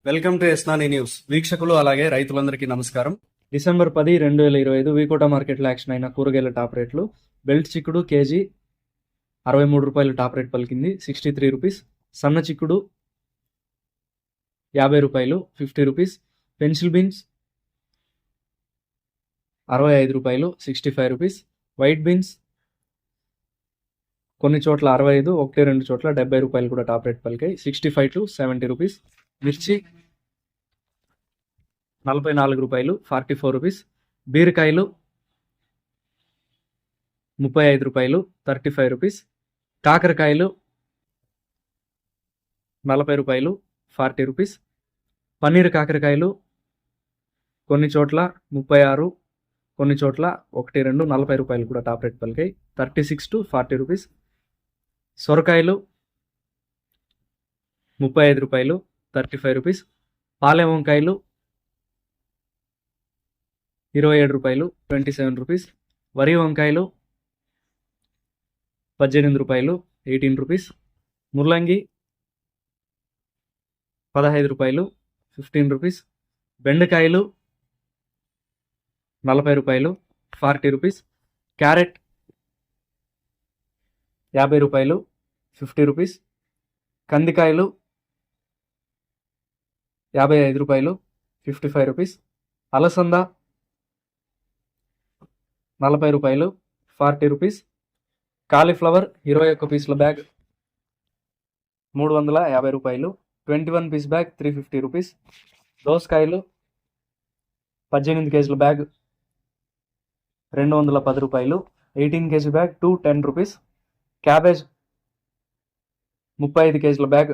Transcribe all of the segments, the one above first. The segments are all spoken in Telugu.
వెల్కమ్ టు ఎస్నాని న్యూస్. వీక్షకులు అలాగే రైతులందరికీ నమస్కారం. డిసెంబర్ 10, 2025 వీకోటా మార్కెట్లో యాక్షన్ అయిన కూరగాయల టాప్ రేట్లు. బెల్ట్ చిక్కుడు కేజీ 63 రూపాయలు టాప్ రేట్ పలికింది, 63 రూపీస్. సన్న చిక్కుడు 50 రూపాయలు, 50 రూపీస్. పెన్సిల్ బీన్స్ 65 రూపాయలు, 65 రూపీస్. వైట్ బీన్స్ కొన్ని చోట్ల 65, 1-2 చోట్ల 70 రూపాయలు కూడా టాప్ రేట్ పలికాయి, 65 to 70 రూపీస్. మిర్చి 44 రూపాయలు, 44 రూపీస్. బీరకాయలు 35 రూపాయలు, 35 రూపీస్. కాకరకాయలు 40 రూపాయలు, 40 రూపీస్. పన్నీర్ కాకరకాయలు కొన్ని చోట్ల 36, కొన్ని చోట్ల 1-2 40 రూపాయలు కూడా టాప్ రేట్ పలికాయి, 36 to 40 రూపీస్. సొరకాయలు 35 రూపాయలు, 35 రూపీస్. పాలెం వంకాయలు 27 రూపాయలు, 27 రూపీస్. వరి వంకాయలు 18 రూపాయలు, 18 రూపీస్. ముల్లంగి 15 రూపాయలు, 15 రూపీస్. బెండకాయలు 40 రూపాయలు, 40 రూపీస్. క్యారెట్ 50 రూపాయలు, 50 రూపీస్. కందికాయలు 55 రూపాయలు, 55 రూపీస్. అలసంద 40 రూపాయలు, 40 రూపీస్. కాలీఫ్లవర్ 21 పీసుల బ్యాగ్ 350 రూపాయలు, 21 పీస్ బ్యాగ్ 350 రూపీస్. దోసకాయలు 18 కేజీల బ్యాగ్ 210 రూపాయలు, 18 కేజీ బ్యాగ్ 210 రూపీస్. క్యాబేజ్ 35 కేజీల బ్యాగ్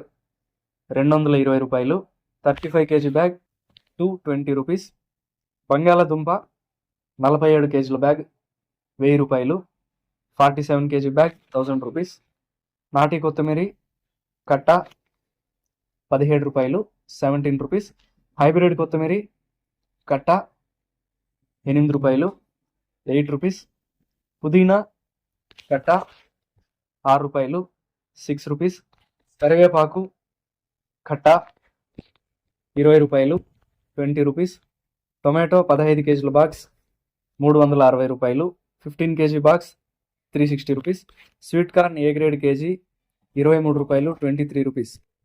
220 రూపాయలు, 35 కేజీ బ్యాగ్ 220 రూపీస్. బంగాళదుంప 47 కేజీల బ్యాగ్ 1000 రూపాయలు, 47 కేజీ బ్యాగ్ 1000 రూపీస్. నాటి కొత్తిమీర కట్ట 17 రూపాయలు, 17 రూపీస్. హైబ్రిడ్ కొత్తిమీర కట్ట 8 రూపాయలు, 8 రూపీస్. పుదీనా కట్ట 6 రూపాయలు, 6 రూపీస్. కరివేపాకు కట్ట 20 రూపాయలు, 20 రూపీస్. టొమాటో 15 కేజీల బాక్స్ 360 రూపాయలు, 15 KG box 360 rupees. Sweet corn A grade KG 23 రూపాయలు, 23 రూపీస్.